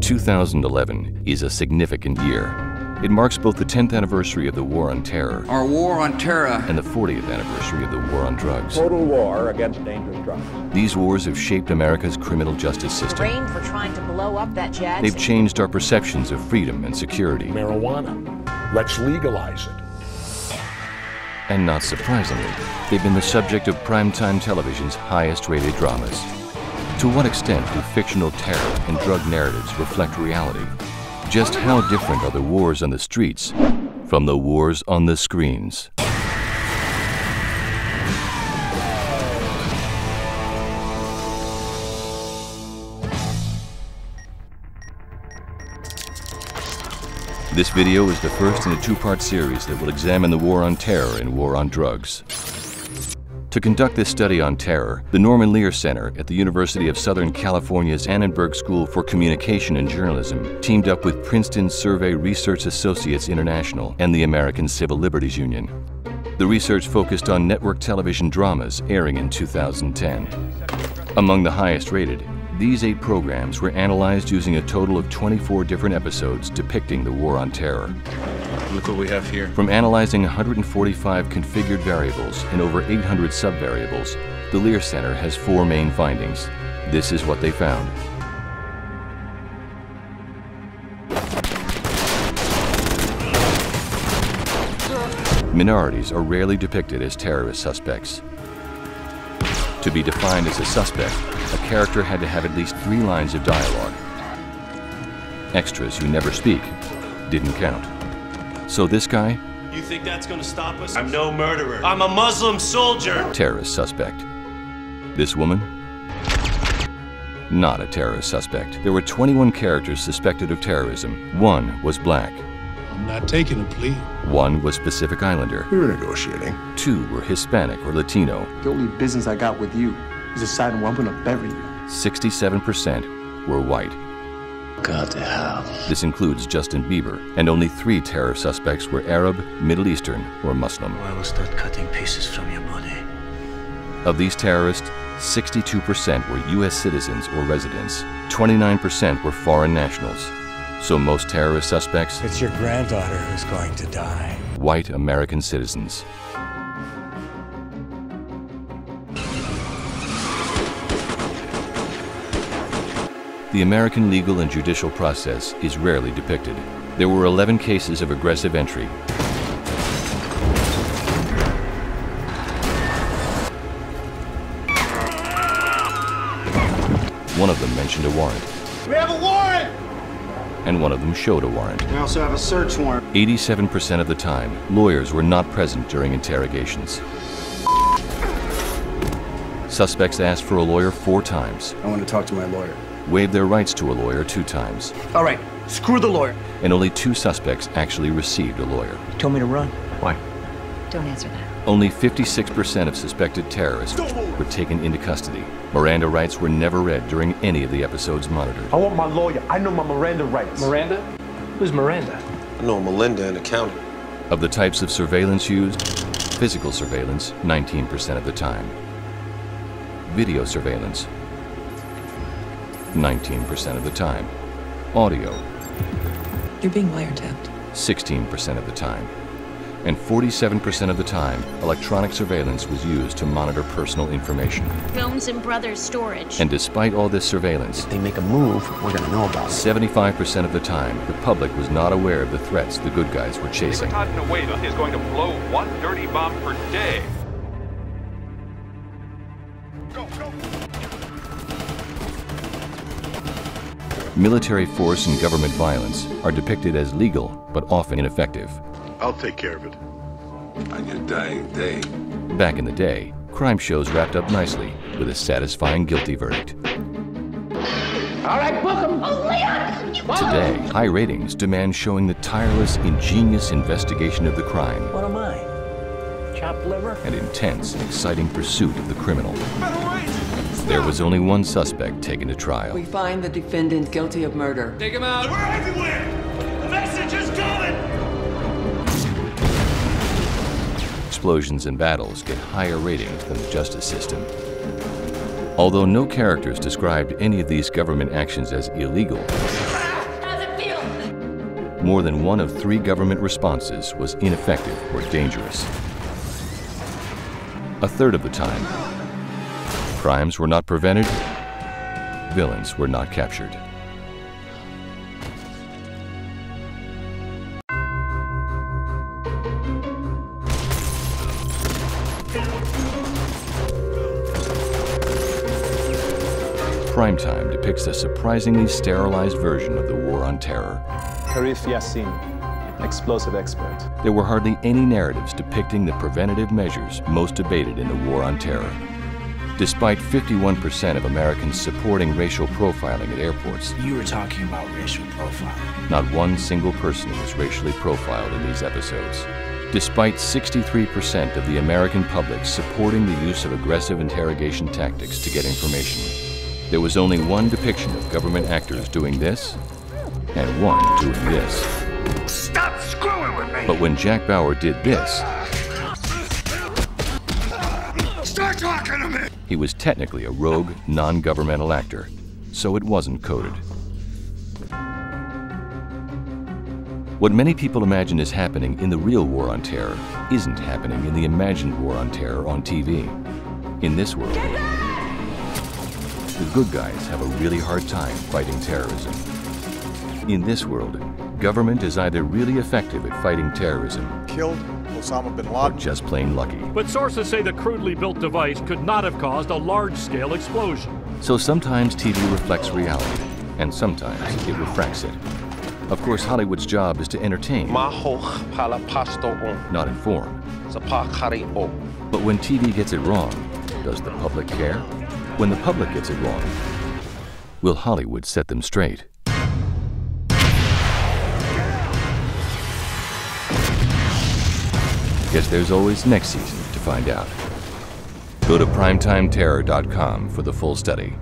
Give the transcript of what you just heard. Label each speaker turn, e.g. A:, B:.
A: 2011 is a significant year. It marks both the 10th anniversary of the War on Terror,
B: our war on terror,
A: and the 40th anniversary of the War on Drugs.
C: Total war against dangerous drugs.
A: These wars have shaped America's criminal justice system.
D: Arraigned for trying to blow up that jet.
A: They've changed our perceptions of freedom and security.
C: Marijuana. Let's legalize it.
A: And not surprisingly, they've been the subject of primetime television's highest-rated dramas. To what extent do fictional terror and drug narratives reflect reality? Just how different are the wars on the streets from the wars on the screens? This video is the first in a two-part series that will examine the war on terror and war on drugs. To conduct this study on terror, the Norman Lear Center at the University of Southern California's Annenberg School for Communication and Journalism teamed up with Princeton Survey Research Associates International and the American Civil Liberties Union. The research focused on network television dramas airing in 2010. Among the highest rated, these 8 programs were analyzed using a total of 24 different episodes depicting the war on terror.
E: Look what we have here.
A: From analyzing 145 configured variables and over 800 subvariables, the Lear Center has 4 main findings. This is what they found. Minorities are rarely depicted as terrorist suspects. To be defined as a suspect, a character had to have at least 3 lines of dialogue. Extras who never speak didn't count. So this guy?
F: You think that's gonna stop us? I'm no murderer. I'm a Muslim soldier.
A: Terrorist suspect. This woman? Not a terrorist suspect. There were 21 characters suspected of terrorism. 1 was black.
G: I'm not taking a plea.
A: 1 was Pacific Islander.
H: We were negotiating.
A: 2 were Hispanic or Latino.
I: The only business I got with you is deciding where I'm gonna bury you.
A: 67% were white.
J: God to hell.
A: This includes Justin Bieber, and only 3 terror suspects were Arab, Middle Eastern, or Muslim.
J: I will start cutting pieces from your body.
A: Of these terrorists, 62% were U.S. citizens or residents. 29% were foreign nationals. So most terrorist suspects?
K: It's your granddaughter who's going to die.
A: White American citizens. The American legal and judicial process is rarely depicted. There were 11 cases of aggressive entry. One of them mentioned a warrant.
L: We have a warrant!
A: And one of them showed a warrant.
L: We also have a search warrant.
A: 87% of the time, lawyers were not present during interrogations. Suspects asked for a lawyer 4 times.
I: I want to talk to my lawyer.
A: Waived their rights to a lawyer 2 times.
I: All right, screw the lawyer.
A: And only 2 suspects actually received a lawyer.
I: You told me to run.
A: Why?
D: Don't answer that.
A: Only 56% of suspected terrorists were taken into custody. Miranda rights were never read during any of the episodes monitored.
L: I want my lawyer. I know my Miranda rights.
M: Miranda? Who's Miranda?
E: I know Melinda in accounting.
A: Of the types of surveillance used, physical surveillance, 19% of the time. Video surveillance, 19% of the time. Audio,
N: You're being wiretapped.
A: 16% of the time. And 47% of the time, electronic surveillance was used to monitor personal information.
O: Jones and Brothers storage.
A: And despite all this surveillance,
I: If they make a move, we're gonna know about it.
A: 75% of the time, the public was not aware of the threats the good guys were chasing.
P: is going to blow 1 dirty bomb per day.
A: Military force and government violence are depicted as legal, but often ineffective.
H: I'll take care of it. On your dying day.
A: Back in the day, crime shows wrapped up nicely with a satisfying guilty verdict.
L: All right, book him. Oh, Leon!
A: Today, high ratings demand showing the tireless, ingenious investigation of the crime.
K: What am I? Chopped liver?
A: And intense and exciting pursuit of the criminal. There was only one suspect taken to trial.
Q: We find the defendant guilty of murder.
F: Take him out.
L: We're everywhere. The message is coming.
A: Explosions and battles get higher ratings than the justice system. Although no characters described any of these government actions as illegal, more than 1 of 3 government responses was ineffective or dangerous. A third of the time, crimes were not prevented, villains were not captured. Primetime depicts a surprisingly sterilized version of the War on Terror.
B: Harif Yassin, explosive expert.
A: There were hardly any narratives depicting the preventative measures most debated in the War on Terror. Despite 51% of Americans supporting racial profiling at airports,
J: you were talking about racial profiling.
A: Not one single person was racially profiled in these episodes. Despite 63% of the American public supporting the use of aggressive interrogation tactics to get information, there was only one depiction of government actors doing this, and one doing this.
L: Stop screwing with me!
A: But when Jack Bauer did this,
L: start talking to me!
A: He was technically a rogue, non-governmental actor, so it wasn't coded. What many people imagine is happening in the real War on Terror isn't happening in the imagined War on Terror on TV. In this world, the good guys have a really hard time fighting terrorism. In this world, government is either really effective at fighting terrorism,
R: killed Osama bin Laden,
A: or just plain lucky.
S: But sources say the crudely built device could not have caused a large-scale explosion.
A: So sometimes TV reflects reality, and sometimes it refracts it. Of course, Hollywood's job is to entertain, not inform. But when TV gets it wrong, does the public care? When the public gets it wrong, will Hollywood set them straight? Guess there's always next season to find out. Go to primetimeterror.com for the full study.